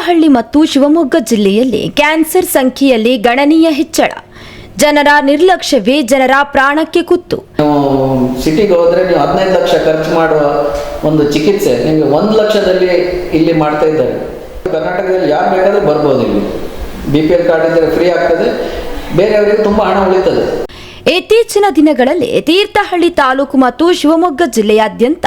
ತೀರ್ಥಹಳ್ಳಿ ಮತ್ತು ಶಿವಮೊಗ್ಗ ಜಿಲ್ಲೆಯಲ್ಲಿ ಕ್ಯಾನ್ಸರ್ ಸಂಖ್ಯೆಯಲ್ಲಿ ಗಣನೀಯ ಹೆಚ್ಚಳ. ಜನರ ನಿರ್ಲಕ್ಷ್ಯವೇ ಜನರ ಪ್ರಾಣಕ್ಕೆ ಕುತ್ತು. ಸಿಟಿಗೆ ಹೋದ್ರೆ ನೀವು 15 ಲಕ್ಷ ಖರ್ಚು ಮಾಡುವ ಒಂದು ಚಿಕಿತ್ಸೆ ನಿಮಗೆ 1 ಲಕ್ಷದಲ್ಲಿ ಇಲ್ಲಿ ಮಾಡ್ತಾ ಇದ್ದಾರೆ. ಕರ್ನಾಟಕದಲ್ಲಿ ಯಾರು ಬೇಕಾದ್ರೂ ಬರ್ಬೋದು. ಇಲ್ಲಿ BPL ಕಾರ್ಡ್ ಇದ್ದರೆ ಫ್ರೀ ಆಗ್ತದೆ, ಬೇರೆಯವರಿಗೆ ತುಂಬಾ ಹಣ ಉಳಿತದೆ. ಇತ್ತೀಚಿನ ದಿನಗಳಲ್ಲಿ ತೀರ್ಥಹಳ್ಳಿ ತಾಲೂಕು ಮತ್ತು ಶಿವಮೊಗ್ಗ ಜಿಲ್ಲೆಯಾದ್ಯಂತ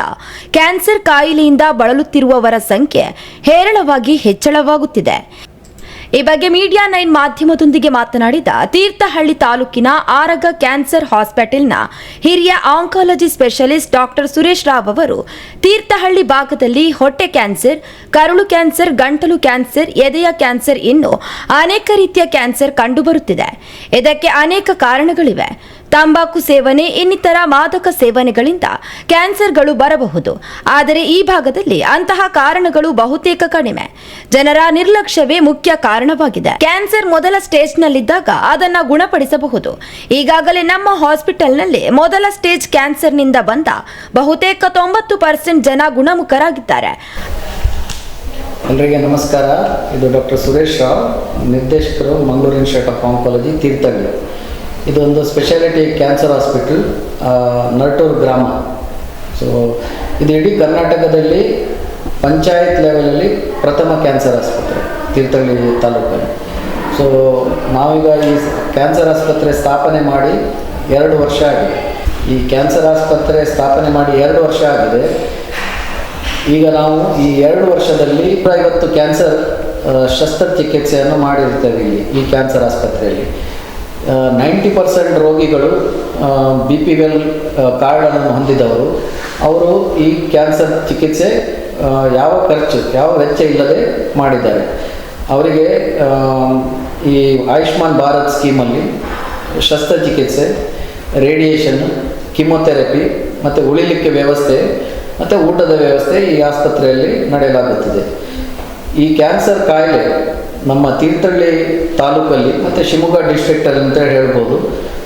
ಕ್ಯಾನ್ಸರ್ ಕಾಯಿಲೆಯಿಂದ ಬಳಲುತ್ತಿರುವವರ ಸಂಖ್ಯೆ ಹೇರಳವಾಗಿ ಹೆಚ್ಚಳವಾಗುತ್ತಿದೆ. ಈ ಬಗ್ಗೆ ಮೀಡಿಯಾ 9 ಮಾಧ್ಯಮದೊಂದಿಗೆ ಮಾತನಾಡಿದ ತೀರ್ಥಹಳ್ಳಿ ತಾಲೂಕಿನ ಆರಗ ಕ್ಯಾನ್ಸರ್ ಹಾಸ್ಪಿಟಲ್ನ ಹಿರಿಯ oncology specialist doctor Suresh Rao ಅವರು, ತೀರ್ಥಹಳ್ಳಿ ಭಾಗದಲ್ಲಿ ಹೊಟ್ಟೆ ಕ್ಯಾನ್ಸರ್, ಕರುಳು ಕ್ಯಾನ್ಸರ್, ಗಂಟಲು ಕ್ಯಾನ್ಸರ್, ಎದೆಯ ಕ್ಯಾನ್ಸರ್ ಇನ್ನೂ ಅನೇಕ ರೀತಿಯ ಕ್ಯಾನ್ಸರ್ ಕಂಡುಬರುತ್ತಿದೆ. ಇದಕ್ಕೆ ಅನೇಕ ಕಾರಣಗಳಿವೆ. ತಂಬಾಕು ಸೇವನೆ, ಇನ್ನಿತರ ಮಾದಕ ಸೇವನೆಗಳಿಂದ ಕ್ಯಾನ್ಸರ್ಗಳು ಬರಬಹುದು. ಆದರೆ ಈ ಭಾಗದಲ್ಲಿ ಅಂತಹ ಕಾರಣಗಳು ಬಹುತೇಕ ಕಡಿಮೆ. ಜನರ ನಿರ್ಲಕ್ಷ್ಯವೇ ಮುಖ್ಯ ಕಾರಣವಾಗಿದೆ. ಕ್ಯಾನ್ಸರ್ ಮೊದಲ ಸ್ಟೇಜ್ನಲ್ಲಿದ್ದಾಗ ಅದನ್ನು ಗುಣಪಡಿಸಬಹುದು. ಈಗಾಗಲೇ ನಮ್ಮ ಹಾಸ್ಪಿಟಲ್ನಲ್ಲಿ ಮೊದಲ ಸ್ಟೇಜ್ ಕ್ಯಾನ್ಸರ್ನಿಂದ ಬಂದ ಬಹುತೇಕ 90% ಜನ ಗುಣಮುಖರಾಗಿದ್ದಾರೆ. ಎಲ್ಲರಿಗೆ ನಮಸ್ಕಾರ. ಇದು ಡಾಕ್ಟರ್ ಸುರೇಶ್ ರಾವ್, ನಿರ್ದೇಶಕರು, Mangaluru institute of oncology, Thirthahalli. ಇದೊಂದು ಸ್ಪೆಷಾಲಿಟಿ ಕ್ಯಾನ್ಸರ್ ಹಾಸ್ಪಿಟಲ್, ನರಟೂರು ಗ್ರಾಮ. ಸೊ ಇದು ಇಡೀ ಕರ್ನಾಟಕದಲ್ಲಿ ಪಂಚಾಯತ್ ಲೆವೆಲಲ್ಲಿ ಪ್ರಥಮ ಕ್ಯಾನ್ಸರ್ ಆಸ್ಪತ್ರೆ ತೀರ್ಥಹಳ್ಳಿ ತಾಲೂಕಲ್ಲಿ. ಸೊ ನಾವೀಗ ಈ ಕ್ಯಾನ್ಸರ್ ಆಸ್ಪತ್ರೆ ಸ್ಥಾಪನೆ ಮಾಡಿ 2 ವರ್ಷ ಆಗಿದೆ. ಈ ಕ್ಯಾನ್ಸರ್ ಆಸ್ಪತ್ರೆ ಸ್ಥಾಪನೆ ಮಾಡಿ 2 ವರ್ಷ ಆಗಿದೆ. ಈಗ ನಾವು ಈ 2 ವರ್ಷದಲ್ಲಿ 150 ಕ್ಯಾನ್ಸರ್ ಶಸ್ತ್ರಚಿಕಿತ್ಸೆಯನ್ನು ಮಾಡಿರ್ತೇವೆ ಇಲ್ಲಿ ಈ ಕ್ಯಾನ್ಸರ್ ಆಸ್ಪತ್ರೆಯಲ್ಲಿ. 90% ರೋಗಿಗಳು BPL ಕಾರ್ಡನ್ನು ಹೊಂದಿದವರು. ಅವರು ಈ ಕ್ಯಾನ್ಸರ್ ಚಿಕಿತ್ಸೆ ಯಾವ ಖರ್ಚು, ಯಾವ ವೆಚ್ಚ ಇಲ್ಲದೆ ಮಾಡಿದ್ದಾರೆ. ಅವರಿಗೆ ಈ ಆಯುಷ್ಮಾನ್ ಭಾರತ್ ಸ್ಕೀಮಲ್ಲಿ ಶಸ್ತ್ರಚಿಕಿತ್ಸೆ, ರೇಡಿಯೇಷನ್, ಕಿಮೊಥೆರಪಿ ಮತ್ತು ಉಳಿಲಿಕ್ಕೆ ವ್ಯವಸ್ಥೆ ಮತ್ತು ಊಟದ ವ್ಯವಸ್ಥೆ ಈ ಆಸ್ಪತ್ರೆಯಲ್ಲಿ ನಡೆಯಲಾಗುತ್ತದೆ. ಈ ಕ್ಯಾನ್ಸರ್ ಕಾಯಿಲೆ ನಮ್ಮ ತೀರ್ಥಹಳ್ಳಿ ತಾಲೂಕಲ್ಲಿ ಮತ್ತು ಶಿವಮೊಗ್ಗ ಡಿಸ್ಟ್ರಿಕ್ಟಲ್ಲಿ ಅಂತ ಹೇಳ್ಬೋದು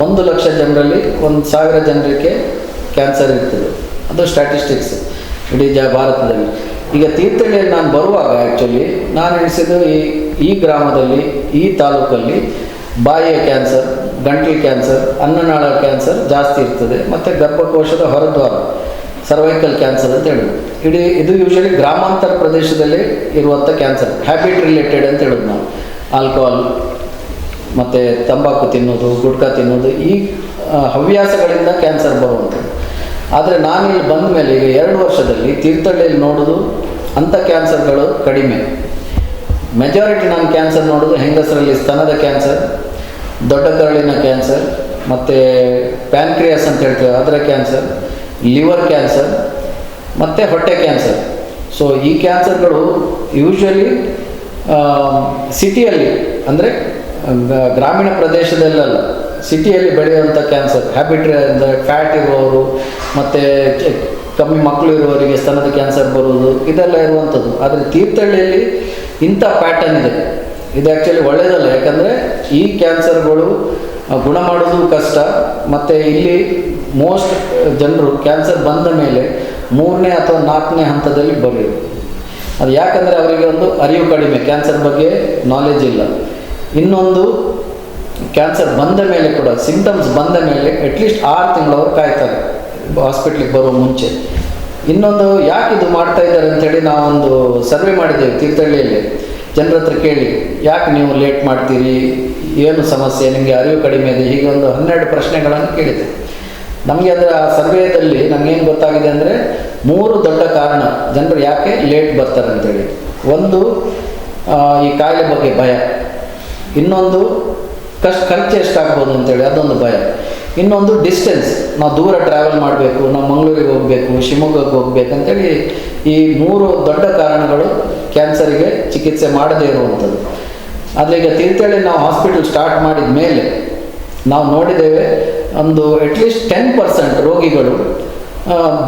1 ಲಕ್ಷ ಜನರಲ್ಲಿ 1,000 ಜನರಿಗೆ ಕ್ಯಾನ್ಸರ್ ಇರ್ತದೆ. ಅದು ಸ್ಟ್ಯಾಟಿಸ್ಟಿಕ್ಸ್ ಇಡೀ ಭಾರತದಲ್ಲಿ. ಈಗ ತೀರ್ಥಹಳ್ಳಿಯಲ್ಲಿ ನಾನು ಬರುವಾಗ ಆ್ಯಕ್ಚುಲಿ ನಾನು ಎಣಿಸಿದ್ದು ಈ ಗ್ರಾಮದಲ್ಲಿ, ಈ ತಾಲೂಕಲ್ಲಿ ಬಾಯಿಯ ಕ್ಯಾನ್ಸರ್, ಗಂಟಲು ಕ್ಯಾನ್ಸರ್, ಅನ್ನನಾಳ ಕ್ಯಾನ್ಸರ್ ಜಾಸ್ತಿ ಇರ್ತದೆ. ಮತ್ತು ಗರ್ಭಕೋಶದ ಹೊರದ್ವಾರ, ಸರ್ವೈಕಲ್ ಕ್ಯಾನ್ಸರ್ ಅಂತ ಹೇಳೋದು. ಇದು ಯೂಶಲಿ ಗ್ರಾಮಾಂತರ ಪ್ರದೇಶದಲ್ಲಿ ಇರುವಂಥ ಕ್ಯಾನ್ಸರ್, ಹ್ಯಾಬಿಟ್ ರಿಲೇಟೆಡ್ ಅಂತ ಹೇಳೋದು ನಾವು. ಆಲ್ಕೋಹಾಲ್ ಮತ್ತು ತಂಬಾಕು ತಿನ್ನೋದು, ಗುಟ್ಕಾ ತಿನ್ನೋದು, ಈ ಹವ್ಯಾಸಗಳಿಂದ ಕ್ಯಾನ್ಸರ್ ಬರುವಂಥದ್ದು. ಆದರೆ ನಾನಿಲ್ಲಿ ಬಂದ ಮೇಲೆ ಈಗ 2 ವರ್ಷದಲ್ಲಿ ತೀರ್ಥಹಳ್ಳಿಯಲ್ಲಿ ನೋಡೋದು ಅಂಥ ಕ್ಯಾನ್ಸರ್ಗಳು ಕಡಿಮೆ. ಮೆಜಾರಿಟಿ ನಾನು ಕ್ಯಾನ್ಸರ್ ನೋಡೋದು ಹೆಂಗಸರಲ್ಲಿ ಸ್ತನದ ಕ್ಯಾನ್ಸರ್, ದೊಡ್ಡ ಕರಳಿನ ಕ್ಯಾನ್ಸರ್, ಮತ್ತು ಪ್ಯಾನ್ಕ್ರಿಯಾಸ್ ಅಂತ ಹೇಳ್ತೇವೆ ಅದರ ಕ್ಯಾನ್ಸರ್, ಲಿವರ್ ಕ್ಯಾನ್ಸರ್ ಮತ್ತು ಹೊಟ್ಟೆ ಕ್ಯಾನ್ಸರ್. ಸೊ ಈ ಕ್ಯಾನ್ಸರ್ಗಳು ಯೂಶ್ವಲಿ ಸಿಟಿಯಲ್ಲಿ, ಅಂದರೆ ಗ್ರಾಮೀಣ ಪ್ರದೇಶದಲ್ಲಲ್ಲ, ಸಿಟಿಯಲ್ಲಿ ಬೆಳೆಯುವಂಥ ಕ್ಯಾನ್ಸರ್. ಹ್ಯಾಬಿಟ್ ಅಂದರೆ ಫ್ಯಾಟ್ ಇರುವವರು ಮತ್ತು ಕಮ್ಮಿ ಮಕ್ಕಳು ಇರುವವರಿಗೆ ಸ್ತನದ ಕ್ಯಾನ್ಸರ್ ಬರುವುದು, ಇದೆಲ್ಲ ಇರುವಂಥದ್ದು. ಆದರೆ ತೀರ್ಥಹಳ್ಳಿಯಲ್ಲಿ ಇಂಥ ಪ್ಯಾಟರ್ನ್ ಇದೆ. ಇದು ಆ್ಯಕ್ಚುಲಿ ಒಳ್ಳೆಯದಲ್ಲ. ಯಾಕಂದರೆ ಈ ಕ್ಯಾನ್ಸರ್ಗಳು ಗುಣ ಮಾಡೋದು ಕಷ್ಟ. ಮತ್ತು ಇಲ್ಲಿ ಮೋಸ್ಟ್ ಜನರು ಕ್ಯಾನ್ಸರ್ ಬಂದ ಮೇಲೆ 3ನೇ ಅಥವಾ 4ನೇ ಹಂತದಲ್ಲಿ ಬರೆಯೋದು. ಅದು ಯಾಕಂದರೆ ಅವರಿಗೆ ಒಂದು ಅರಿವು ಕಡಿಮೆ, ಕ್ಯಾನ್ಸರ್ ಬಗ್ಗೆ ನಾಲೆಜ್ ಇಲ್ಲ. ಇನ್ನೊಂದು, ಕ್ಯಾನ್ಸರ್ ಬಂದ ಮೇಲೆ ಕೂಡ, ಸಿಂಪ್ಟಮ್ಸ್ ಬಂದ ಮೇಲೆ ಅಟ್ಲೀಸ್ಟ್ 6 ತಿಂಗಳು ಅವರು ಕಾಯ್ತಾರೆ ಹಾಸ್ಪಿಟ್ಲಿಗೆ ಬರೋ ಮುಂಚೆ. ಇನ್ನೊಂದು, ಯಾಕೆ ಇದು ಮಾಡ್ತಾ ಇದ್ದಾರೆ ಅಂಥೇಳಿ ನಾವೊಂದು ಸರ್ವೆ ಮಾಡಿದ್ದೇವೆ ತೀರ್ಥಹಳ್ಳಿಯಲ್ಲಿ. ಜನರ ಹತ್ರ ಕೇಳಿ, ಯಾಕೆ ನೀವು ಲೇಟ್ ಮಾಡ್ತೀರಿ, ಏನು ಸಮಸ್ಯೆ, ನಿಮಗೆ ಅರಿವು ಕಡಿಮೆ ಇದೆ, ಹೀಗೆ ಒಂದು 12 ಪ್ರಶ್ನೆಗಳನ್ನು ಕೇಳಿದೆ. ನಮಗೆ ಅದರ ಆ ಸರ್ವೇದಲ್ಲಿ ನಮಗೇನು ಗೊತ್ತಾಗಿದೆ ಅಂದರೆ 3 ದೊಡ್ಡ ಕಾರಣ ಜನರು ಯಾಕೆ ಲೇಟ್ ಬರ್ತಾರೆ ಅಂತೇಳಿ. ಒಂದು, ಈ ಕಾಯಿಲೆ ಬಗ್ಗೆ ಭಯ. ಇನ್ನೊಂದು, ಖರ್ಚು ಎಷ್ಟಾಗ್ಬೋದು ಅಂತೇಳಿ ಅದೊಂದು ಭಯ. ಇನ್ನೊಂದು, ಡಿಸ್ಟೆನ್ಸ್, ನಾವು ದೂರ ಟ್ರಾವೆಲ್ ಮಾಡಬೇಕು, ನಾವು ಮಂಗಳೂರಿಗೆ ಹೋಗಬೇಕು, ಶಿವಮೊಗ್ಗಕ್ಕೆ ಹೋಗ್ಬೇಕು ಅಂತೇಳಿ. ಈ 3 ದೊಡ್ಡ ಕಾರಣಗಳು ಕ್ಯಾನ್ಸರಿಗೆ ಚಿಕಿತ್ಸೆ ಮಾಡದೇ ಇರುವಂಥದ್ದು. ಆದರೆ ಈಗ ತೀರ್ಥಹಳ್ಳಿ ನಾವು ಹಾಸ್ಪಿಟಲ್ ಸ್ಟಾರ್ಟ್ ಮಾಡಿದ ಮೇಲೆ ನಾವು ನೋಡಿದ್ದೇವೆ, ಒಂದು ಅಟ್ಲೀಸ್ಟ್ 10% ರೋಗಿಗಳು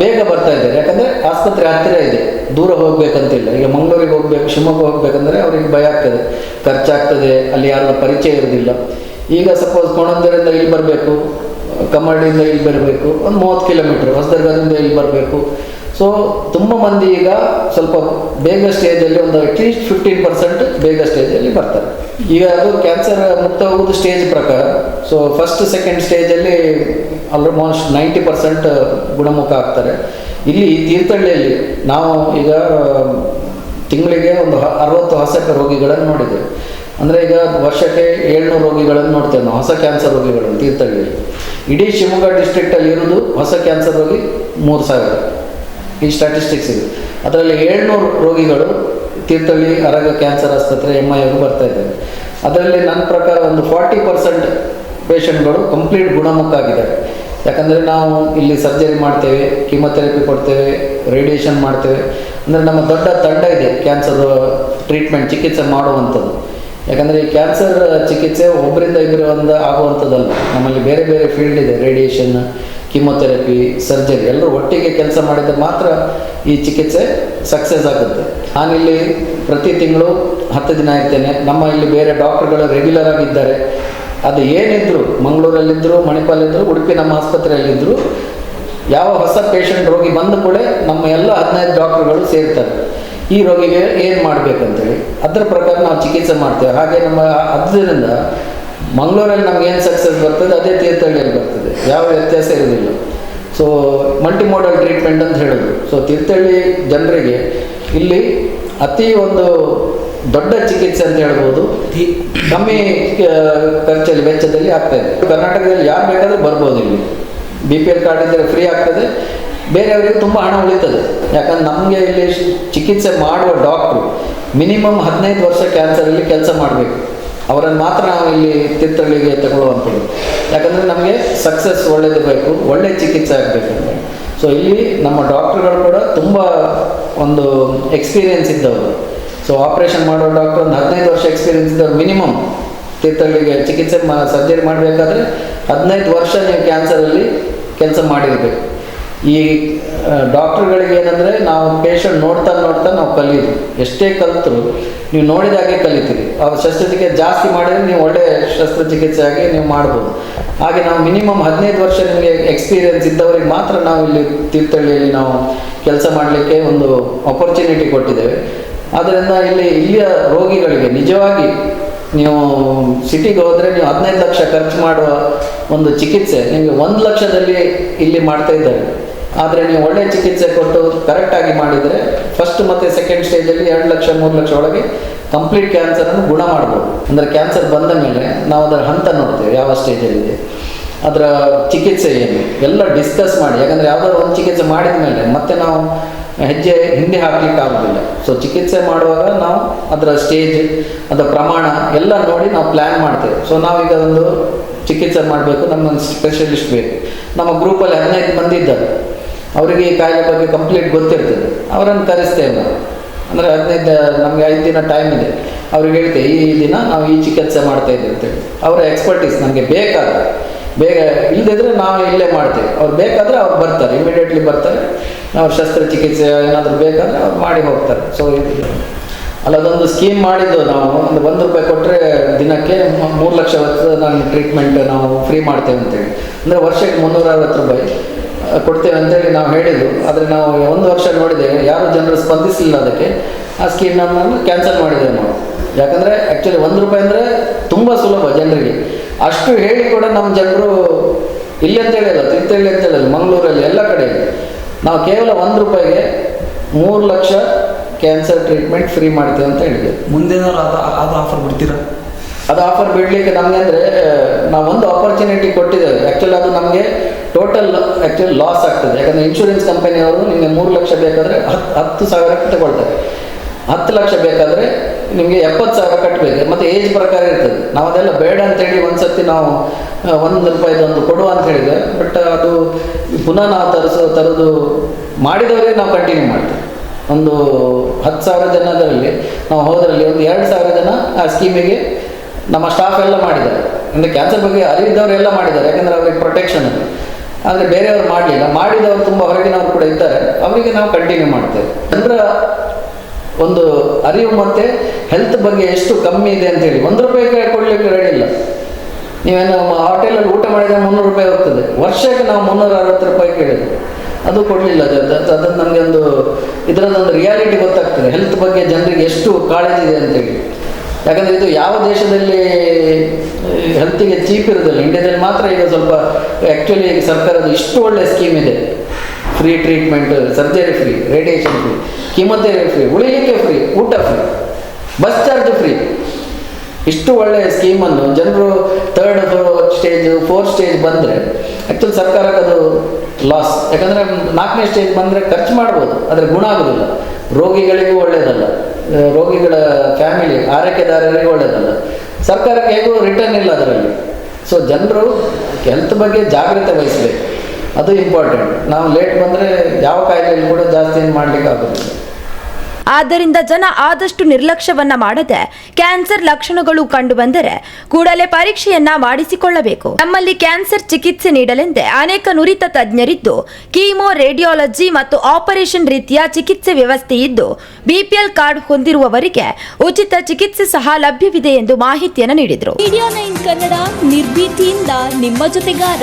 ಬೇಗ ಬರ್ತಾ ಇದ್ದಾರೆ. ಯಾಕಂದರೆ ಆಸ್ಪತ್ರೆ ಹತ್ತಿರ ಇದೆ, ದೂರ ಹೋಗಬೇಕಂತಿಲ್ಲ. ಈಗ ಮಂಗಳೂರಿಗೆ ಹೋಗಬೇಕು, ಶಿವಮೊಗ್ಗ ಹೋಗಬೇಕಂದ್ರೆ ಅವ್ರಿಗೆ ಭಯ ಆಗ್ತದೆ, ಖರ್ಚಾಗ್ತದೆ, ಅಲ್ಲಿ ಯಾರ ಪರಿಚಯ ಇರೋದಿಲ್ಲ. ಈಗ ಸಪೋಸ್ ಕೋಣಂದೂರಿಂದ ಇಲ್ಲಿ ಬರಬೇಕು, ಕಮ್ಮಡಿಯಿಂದ ಇಲ್ಲಿ ಬರಬೇಕು, ಒಂದು 30 ಕಿಲೋಮೀಟ್ರ್, ಹೊಸದುರ್ಗದಿಂದ ಇಲ್ಲಿ ಬರಬೇಕು, ಸೊ ತುಂಬ ಮಂದಿ ಈಗ ಸ್ವಲ್ಪ ಬೇಗ ಸ್ಟೇಜಲ್ಲಿ ಒಂದು ಅಟ್ಲೀಸ್ಟ್ 15% ಬೇಗ ಸ್ಟೇಜಲ್ಲಿ ಬರ್ತಾರೆ. ಈಗ ಅದು ಕ್ಯಾನ್ಸರ್ ಮುಕ್ತ ಹೋಗೋದು ಸ್ಟೇಜ್ ಪ್ರಕಾರ. ಸೊ ಫಸ್ಟ್ ಸೆಕೆಂಡ್ ಸ್ಟೇಜಲ್ಲಿ ಆಲ್ಮೋಸ್ಟ್ 90% ಗುಣಮುಖ ಆಗ್ತಾರೆ. ಇಲ್ಲಿ ತೀರ್ಥಹಳ್ಳಿಯಲ್ಲಿ ನಾವು ಈಗ ತಿಂಗಳಿಗೆ ಒಂದು 60 ಹೊಸ ರೋಗಿಗಳನ್ನು ನೋಡಿದ್ದೇವೆ. ಅಂದರೆ ಈಗ ವರ್ಷಕ್ಕೆ 700 ರೋಗಿಗಳನ್ನು ನೋಡ್ತೇವೆ ನಾವು, ಹೊಸ ಕ್ಯಾನ್ಸರ್ ರೋಗಿಗಳನ್ನು ತೀರ್ಥಹಳ್ಳಿಯಲ್ಲಿ. ಇಡೀ ಶಿವಮೊಗ್ಗ ಡಿಸ್ಟ್ರಿಕ್ಟಲ್ಲಿ ಇರೋದು ಹೊಸ ಕ್ಯಾನ್ಸರ್ ರೋಗಿ 3000 ಈ ಸ್ಟ್ಯಾಟಿಸ್ಟಿಕ್ಸ್ ಇದೆ. ಅದರಲ್ಲಿ 700 ರೋಗಿಗಳು ತೀರ್ಥಹಳ್ಳಿ ಅರಗ ಕ್ಯಾನ್ಸರ್ ಆಸ್ಪತ್ರೆ MIಗೆ ಬರ್ತಾ ಇದ್ದಾರೆ. ಅದರಲ್ಲಿ ನನ್ನ ಪ್ರಕಾರ ಒಂದು 40% ಪೇಷಂಟ್ಗಳು ಕಂಪ್ಲೀಟ್ ಗುಣಮುಖ ಆಗಿದ್ದಾರೆ. ಯಾಕಂದರೆ ನಾವು ಇಲ್ಲಿ ಸರ್ಜರಿ ಮಾಡ್ತೇವೆ, ಕೀಮೊಥೆರಪಿ ಕೊಡ್ತೇವೆ, ರೇಡಿಯೇಷನ್ ಮಾಡ್ತೇವೆ. ಅಂದರೆ ನಮ್ಮ ದೊಡ್ಡ ತಂಡ ಇದೆ ಕ್ಯಾನ್ಸರ್ ಟ್ರೀಟ್ಮೆಂಟ್ ಚಿಕಿತ್ಸೆ ಮಾಡುವಂಥದ್ದು. ಯಾಕಂದರೆ ಈ ಕ್ಯಾನ್ಸರ್ ಚಿಕಿತ್ಸೆ ಒಬ್ಬರಿಂದ ಇಬ್ಬರು ಆಗುವಂಥದ್ದಲ್ಲ. ನಮ್ಮಲ್ಲಿ ಬೇರೆ ಬೇರೆ ಫೀಲ್ಡ್ ಇದೆ, ರೇಡಿಯೇಷನ್, ಕೀಮೊಥೆರಪಿ, ಸರ್ಜರಿ ಎಲ್ಲರೂ ಒಟ್ಟಿಗೆ ಕೆಲಸ ಮಾಡಿದರೆ ಮಾತ್ರ ಈ ಚಿಕಿತ್ಸೆ ಸಕ್ಸಸ್ ಆಗುತ್ತೆ. ನಾನಿಲ್ಲಿ ಪ್ರತಿ ತಿಂಗಳು 10 ದಿನ ಇರ್ತೇನೆ. ನಮ್ಮ ಇಲ್ಲಿ ಬೇರೆ ಡಾಕ್ಟರ್ಗಳು ರೆಗ್ಯುಲರ್ ಆಗಿದ್ದಾರೆ. ಅದು ಏನಿದ್ರು, ಮಂಗಳೂರಲ್ಲಿದ್ದರು, ಮಣಿಪಾಲಿದ್ದರು, ಉಡುಪಿ ನಮ್ಮ ಆಸ್ಪತ್ರೆಯಲ್ಲಿದ್ದರು, ಯಾವ ಹೊಸ ಪೇಷಂಟ್ ರೋಗಿ ಬಂದ ಕೂಡ ನಮ್ಮ ಎಲ್ಲ 15 ಡಾಕ್ಟರ್ಗಳು ಸೇರ್ತಾರೆ. ಈ ರೋಗಿಗೆ ಏನು ಮಾಡಬೇಕಂತೇಳಿ ಅದರ ಪ್ರಕಾರ ನಾವು ಚಿಕಿತ್ಸೆ ಮಾಡ್ತೇವೆ. ಹಾಗೆ ನಮ್ಮ ಅದರಿಂದ ಮಂಗಳೂರಲ್ಲಿ ನಮ್ಗೆ ಏನು ಸಕ್ಸಸ್ ಬರ್ತದೆ ಅದೇ ತೀರ್ಥಹಳ್ಳಿಯಲ್ಲಿ ಬರ್ತದೆ, ಯಾವ ವ್ಯತ್ಯಾಸ ಇರೋದಿಲ್ಲ. ಸೊ ಮಲ್ಟಿಮೋಡಲ್ ಟ್ರೀಟ್ಮೆಂಟ್ ಅಂತ ಹೇಳೋದು. ಸೊ ತೀರ್ಥಹಳ್ಳಿ ಜನರಿಗೆ ಇಲ್ಲಿ ಅತಿ ಒಂದು ದೊಡ್ಡ ಚಿಕಿತ್ಸೆ ಅಂತ ಹೇಳ್ಬೋದು, ಕಮ್ಮಿ ಖರ್ಚಲ್ಲಿ ವೆಚ್ಚದಲ್ಲಿ ಆಗ್ತಾಯಿದೆ. ಕರ್ನಾಟಕದಲ್ಲಿ ಯಾರು ಬೇಕಾದರೂ ಬರ್ಬೋದು. ಇಲ್ಲಿ BPL ಕಾರ್ಡ್ ಇದ್ದರೆ ಫ್ರೀ ಆಗ್ತದೆ, ಬೇರೆಯವರಿಗೆ ತುಂಬ ಹಣ ಉಳಿತದೆ. ಯಾಕಂದ್ರೆ ನಮಗೆ ಇಲ್ಲಿ ಚಿಕಿತ್ಸೆ ಮಾಡುವ ಡಾಕ್ಟ್ರು ಮಿನಿಮಮ್ 15 ವರ್ಷ ಕ್ಯಾನ್ಸರಲ್ಲಿ ಕೆಲಸ ಮಾಡಬೇಕು. ಅವರನ್ನು ಮಾತ್ರ ನಾವು ಇಲ್ಲಿ ತೀರ್ಥಹಳ್ಳಿಗೆ ತಗೊಳ್ಳುವಂಥದ್ದು. ಯಾಕಂದರೆ ನಮಗೆ ಸಕ್ಸಸ್ ಒಳ್ಳೆಯದು ಬೇಕು, ಒಳ್ಳೆಯ ಚಿಕಿತ್ಸೆ ಆಗಬೇಕಂತ. ಸೊ ಇಲ್ಲಿ ನಮ್ಮ ಡಾಕ್ಟ್ರುಗಳು ಕೂಡ ತುಂಬ ಒಂದು ಎಕ್ಸ್ಪೀರಿಯೆನ್ಸ್ ಇದ್ದವರು. ಸೊ ಆಪ್ರೇಷನ್ ಮಾಡೋ ಡಾಕ್ಟ್ರು ಒಂದು 15 ವರ್ಷ ಎಕ್ಸ್ಪೀರಿಯೆನ್ಸ್ ಇದ್ದವರು ಮಿನಿಮಮ್ ತೀರ್ಥಹಳ್ಳಿಗೆ ಚಿಕಿತ್ಸೆ ಸರ್ಜರಿ ಮಾಡಬೇಕಾದ್ರೆ 15 ವರ್ಷ ನೀವು ಕ್ಯಾನ್ಸರಲ್ಲಿ ಕೆಲಸ ಮಾಡಿರಬೇಕು. ಈ ಡಾಕ್ಟ್ರುಗಳಿಗೆ ಏನಂದರೆ ನಾವು ಪೇಷಂಟ್ ನೋಡ್ತಾ ನಾವು ಕಲಿಯೋದು. ಎಷ್ಟೇ ಕಲಿತರು ನೀವು ನೋಡಿದಾಗೆ ಕಲಿತೀರಿ. ಅವ್ರ ಶಸ್ತ್ರಚಿಕಿತ್ಸೆ ಜಾಸ್ತಿ ಮಾಡಿದರೆ ನೀವು ಒಳ್ಳೆಯ ಶಸ್ತ್ರಚಿಕಿತ್ಸೆ ಆಗಿ ನೀವು ಮಾಡ್ಬೋದು. ಹಾಗೆ ನಾವು ಮಿನಿಮಮ್ 15 ವರ್ಷ ನಿಮಗೆ ಎಕ್ಸ್ಪೀರಿಯೆನ್ಸ್ ಇದ್ದವರಿಗೆ ಮಾತ್ರ ನಾವು ಇಲ್ಲಿ ತೀರ್ಥಹಳ್ಳಿಯಲ್ಲಿ ನಾವು ಕೆಲಸ ಮಾಡಲಿಕ್ಕೆ ಒಂದು ಆಪರ್ಚುನಿಟಿ ಕೊಟ್ಟಿದ್ದೇವೆ. ಆದ್ದರಿಂದ ಇಲ್ಲಿಯ ರೋಗಿಗಳಿಗೆ ನಿಜವಾಗಿ ನೀವು ಸಿಟಿಗೆ ಹೋದರೆ ನೀವು 15 ಲಕ್ಷ ಖರ್ಚು ಮಾಡುವ ಒಂದು ಚಿಕಿತ್ಸೆ ನಿಮಗೆ 1 ಲಕ್ಷದಲ್ಲಿ ಇಲ್ಲಿ ಮಾಡ್ತಾ ಇದ್ದಾರೆ. ಆದರೆ ನೀವು ಒಳ್ಳೆಯ ಚಿಕಿತ್ಸೆ ಕೊಟ್ಟು ಕರೆಕ್ಟಾಗಿ ಮಾಡಿದರೆ ಫಸ್ಟ್ ಮತ್ತು ಸೆಕೆಂಡ್ ಸ್ಟೇಜಲ್ಲಿ 2 ಲಕ್ಷ 3 ಲಕ್ಷ ಒಳಗೆ ಕಂಪ್ಲೀಟ್ ಕ್ಯಾನ್ಸರನ್ನು ಗುಣ ಮಾಡ್ಬೋದು. ಅಂದರೆ ಕ್ಯಾನ್ಸರ್ ಬಂದ ಮೇಲೆ ನಾವು ಅದರ ಹಂತ ನೋಡ್ತೇವೆ, ಯಾವ ಸ್ಟೇಜಲ್ಲಿದೆ, ಅದರ ಚಿಕಿತ್ಸೆ ಏನು ಎಲ್ಲ ಡಿಸ್ಕಸ್ ಮಾಡಿ. ಯಾಕಂದರೆ ಯಾವುದಾದ್ರು ಒಂದು ಚಿಕಿತ್ಸೆ ಮಾಡಿದ ಮೇಲೆ ಮತ್ತೆ ನಾವು ಹೆಜ್ಜೆ ಹಿಂದೆ ಹಾಕ್ಲಿಕ್ಕೆ ಆಗೋದಿಲ್ಲ. ಸೊ ಚಿಕಿತ್ಸೆ ಮಾಡುವಾಗ ನಾವು ಅದರ ಸ್ಟೇಜ್, ಅದರ ಪ್ರಮಾಣ ಎಲ್ಲ ನೋಡಿ ನಾವು ಪ್ಲ್ಯಾನ್ ಮಾಡ್ತೇವೆ. ಸೊ ನಾವೀಗ ಒಂದು ಚಿಕಿತ್ಸೆ ಮಾಡಬೇಕು, ನಮ್ಮೊಂದು ಸ್ಪೆಷಲಿಸ್ಟ್ ಬೇಕು. ನಮ್ಮ ಗ್ರೂಪಲ್ಲಿ 15 ಮಂದಿ ಇದ್ದಾರೆ, ಅವರಿಗೆ ಈ ಕಾಯಿಲೆ ಬಗ್ಗೆ ಕಂಪ್ಲೀಟ್ ಗೊತ್ತಿರ್ತದೆ. ಅವರನ್ನು ಕರೆಸ್ತೇವೆ ನಾವು. ಅಂದರೆ 15 ನಮಗೆ 5 ದಿನ ಟೈಮ್ ಇದೆ. ಅವ್ರಿಗೆ ಹೇಳ್ತೇವೆ ಈ ದಿನ ನಾವು ಈ ಚಿಕಿತ್ಸೆ ಮಾಡ್ತಾ ಇದ್ದೇವೆ ಅಂತೇಳಿ. ಅವರ ಎಕ್ಸ್ಪರ್ಟೀಸ್ ನಮಗೆ ಬೇಕಾದರೆ, ಬೇಗ ಇಲ್ಲದಿದ್ದರೆ ನಾವು ಇಲ್ಲೇ ಮಾಡ್ತೇವೆ. ಅವ್ರು ಬೇಕಾದರೆ ಅವ್ರು ಬರ್ತಾರೆ, ಇಮಿಡಿಯೇಟ್ಲಿ ಬರ್ತಾರೆ. ಅವ್ರು ಶಸ್ತ್ರಚಿಕಿತ್ಸೆ ಏನಾದರೂ ಬೇಕಾದರೆ ಅವ್ರು ಮಾಡಿ ಹೋಗ್ತಾರೆ. ಸೊ ಅದೊಂದು ಸ್ಕೀಮ್ ಮಾಡಿದ್ದು ನಾವು. ಒಂದು ₹1 ಕೊಟ್ಟರೆ ದಿನಕ್ಕೆ 3 ಲಕ್ಷ ನಾನು ಟ್ರೀಟ್ಮೆಂಟ್ ನಾವು ಫ್ರೀ ಮಾಡ್ತೇವೆ ಅಂತೇಳಿ. ಅಂದರೆ ವರ್ಷಕ್ಕೆ ₹360 ಕೊಡ್ತೇವೆ ಅಂತೇಳಿ ನಾವು ಹೇಳಿದ್ದು. ಆದರೆ ನಾವು 1 ವರ್ಷ ನೋಡಿದ್ದೇವೆ, ಯಾರು ಜನರು ಸ್ಪಂದಿಸಲಿಲ್ಲ ಅದಕ್ಕೆ. ಆ ಸ್ಕೀಮ್ನನ್ನು ಕ್ಯಾನ್ಸಲ್ ಮಾಡಿದ್ದೇವೆ ನಾವು. ಯಾಕಂದರೆ ಆ್ಯಕ್ಚುಲಿ ₹1 ಅಂದರೆ ತುಂಬ ಸುಲಭ ಜನರಿಗೆ. ಅಷ್ಟು ಹೇಳಿ ಕೂಡ ನಮ್ಮ ಜನರು ಇಲ್ಲಿ ಅಂತ ಹೇಳಿಲ್ಲ, ತೀರ್ಥಹಳ್ಳಿ ಅಂತ ಹೇಳಿಲ್ಲ, ಮಂಗಳೂರಲ್ಲಿ ಎಲ್ಲ ಕಡೆ ನಾವು ಕೇವಲ ₹1ಗೆ 3 ಲಕ್ಷ ಕ್ಯಾನ್ಸರ್ ಟ್ರೀಟ್ಮೆಂಟ್ ಫ್ರೀ ಮಾಡ್ತೇವೆ ಅಂತ ಹೇಳಿದೆ. ಮುಂದೇನಾದ್ರು ಅದು ಆಫರ್ ಬಿಡ್ತೀರಾ? ಅದು ಆಫರ್ ಬಿಡಲಿಕ್ಕೆ ನಮಗೆ ಅಂದರೆ ನಾವು ಒಂದು ಆಪರ್ಚುನಿಟಿ ಕೊಟ್ಟಿದ್ದೇವೆ. ಆ್ಯಕ್ಚುಲಿ ಅದು ನಮಗೆ ಟೋಟಲ್ ಆ್ಯಕ್ಚುಲಿ ಲಾಸ್ ಆಗ್ತದೆ. ಯಾಕಂದರೆ ಇನ್ಶೂರೆನ್ಸ್ ಕಂಪನಿಯವರು ನಿಮಗೆ 3 ಲಕ್ಷ ಬೇಕಾದರೆ 10,000 ತಗೊಳ್ತಾರೆ. 10 ಲಕ್ಷ ಬೇಕಾದರೆ ನಿಮಗೆ 70,000 ಕಟ್ಟಬೇಕು. ಮತ್ತು ಏಜ್ ಪ್ರಕಾರ ಇರ್ತದೆ. ನಾವು ಅದೆಲ್ಲ ಬೇಡ ಅಂತೇಳಿ ಒಂದು ಸರ್ತಿ ನಾವು ₹1 ಕೊಡುವ ಅಂತ ಹೇಳಿದೆ. ಬಟ್ ಅದು ಪುನಃ ನಾವು ತರೋದು ಮಾಡಿದವರಿಗೆ ನಾವು ಕಂಟಿನ್ಯೂ ಮಾಡ್ತೇವೆ. ಒಂದು 10,000 ಜನದಲ್ಲಿ ನಾವು ಹೋದ್ರಲ್ಲಿ ಒಂದು 2,000 ಜನ ಆ ಸ್ಕೀಮಿಗೆ ನಮ್ಮ ಸ್ಟಾಫ್ ಎಲ್ಲ ಮಾಡಿದ್ದಾರೆ. ಅಂದರೆ ಕ್ಯಾನ್ಸರ್ ಬಗ್ಗೆ ಅರಿವಿದ್ದವರೆಲ್ಲ ಮಾಡಿದ್ದಾರೆ, ಯಾಕಂದರೆ ಅವ್ರಿಗೆ ಪ್ರೊಟೆಕ್ಷನ್ ಅದು. ಆದರೆ ಬೇರೆಯವರು ಮಾಡಲಿಲ್ಲ. ಮಾಡಿದವರು ತುಂಬ ಹೊರಗಿನವರು ಕೂಡ ಇದ್ದಾರೆ, ಅವರಿಗೆ ನಾವು ಕಂಟಿನ್ಯೂ ಮಾಡ್ತೇವೆ. ಅಂದರೆ ಒಂದು ಅರಿವು ಮತ್ತು ಹೆಲ್ತ್ ಬಗ್ಗೆ ಎಷ್ಟು ಕಮ್ಮಿ ಇದೆ ಅಂತೇಳಿ ₹1 ಕೊಡಲಿಕ್ಕೆ ರೆಡಿ ಇಲ್ಲ. ನೀವೇನು ಹೋಟೆಲಲ್ಲಿ ಊಟ ಮಾಡಿದರೆ ₹300 ಹೋಗ್ತದೆ. ವರ್ಷಕ್ಕೆ ನಾವು ₹360 ಕೇಳಿದ್ವಿ. ಅದು ಕೊಡಲಿಲ್ಲ. ಅದನ್ನು ನಮಗೆ ಇದರದ್ದೊಂದು ರಿಯಾಲಿಟಿ ಗೊತ್ತಾಗ್ತದೆ, ಹೆಲ್ತ್ ಬಗ್ಗೆ ಜನರಿಗೆ ಎಷ್ಟು ಕಾಳಜಿ ಇದೆ ಅಂತೇಳಿ. ಯಾಕಂದರೆ ಇದು ಯಾವ ದೇಶದಲ್ಲಿ ಹೆಲ್ತಿಗೆ ಚೀಪ್ ಇರೋದಿಲ್ಲ, ಇಂಡಿಯಾದಲ್ಲಿ ಮಾತ್ರ ಈಗ ಸ್ವಲ್ಪ ಆ್ಯಕ್ಚುಲಿ ಸರ್ಕಾರದ ಇಷ್ಟು ಒಳ್ಳೆಯ ಸ್ಕೀಮ್ ಇದೆ. Free treatment, surgery free, radiation free, chemotherapy free, ಉಳಿಲಿಕ್ಕೆ ಫ್ರೀ, ಊಟ ಫ್ರೀ, ಬಸ್ ಚಾರ್ಜ್ ಫ್ರೀ. ಇಷ್ಟು ಒಳ್ಳೆಯ ಸ್ಕೀಮನ್ನು ಜನರು 3rd ಸ್ಟೇಜ್ 4th ಸ್ಟೇಜ್ ಬಂದರೆ ಆ್ಯಕ್ಚುಲಿ ಸರ್ಕಾರಕ್ಕೆ ಅದು ಲಾಸ್. ಯಾಕಂದರೆ 4ನೇ ಸ್ಟೇಜ್ ಬಂದರೆ ಖರ್ಚು ಮಾಡ್ಬೋದು, ಆದರೆ ಗುಣ ಆಗೋದಿಲ್ಲ, ರೋಗಿಗಳಿಗೂ ಒಳ್ಳೆಯದಲ್ಲ, ರೋಗಿಗಳ ಫ್ಯಾಮಿಲಿ ಆರೈಕೆದಾರರಿಗೆ ಒಳ್ಳೆಯದಲ್ಲ, ಸರ್ಕಾರಕ್ಕೆ ಹೇಗೂ ರಿಟರ್ನ್ ಇಲ್ಲ ಅದರಲ್ಲಿ. ಸೊ ಜನರು ಹೆಲ್ತ್ ಬಗ್ಗೆ ಜಾಗ್ರತೆ ವಹಿಸಬೇಕು, ಅದು ಇಂಪಾರ್ಟೆಂಟ್. ನಾವು ಲೇಟ್ ಬಂದರೆ ಯಾವ ಕಾಯಿಲೆಯಲ್ಲಿ ಕೂಡ ಜಾಸ್ತಿ ಏನು ಮಾಡಲಿಕ್ಕೆ ಆಗೋದಿಲ್ಲ. ಆದ್ದರಿಂದ ಜನ ಆದಷ್ಟು ನಿರ್ಲಕ್ಷ್ಯವನ್ನ ಮಾಡದೆ ಕ್ಯಾನ್ಸರ್ ಲಕ್ಷಣಗಳು ಕಂಡು ಬಂದರೆ ಕೂಡಲೇ ಪರೀಕ್ಷೆಯನ್ನ ಮಾಡಿಸಿಕೊಳ್ಳಬೇಕು. ನಮ್ಮಲ್ಲಿ ಕ್ಯಾನ್ಸರ್ ಚಿಕಿತ್ಸೆ ನೀಡಲೆಂದೇ ಅನೇಕ ನುರಿತ ತಜ್ಞರಿದ್ದು, ಕೀಮೋ, ರೇಡಿಯಾಲಜಿ ಮತ್ತು ಆಪರೇಷನ್ ರೀತಿಯ ಚಿಕಿತ್ಸೆ ವ್ಯವಸ್ಥೆ ಇದ್ದು, ಬಿಪಿಎಲ್ ಕಾರ್ಡ್ ಹೊಂದಿರುವವರಿಗೆ ಉಚಿತ ಚಿಕಿತ್ಸೆ ಸಹ ಲಭ್ಯವಿದೆ ಎಂದು ಮಾಹಿತಿಯನ್ನು ನೀಡಿದರು. ಮೀಡಿಯಾ 9 ಕನ್ನಡ ನಿರ್ಭೀತಿಯಿಂದ ನಿಮ್ಮ ಜೊತೆಗಾರ.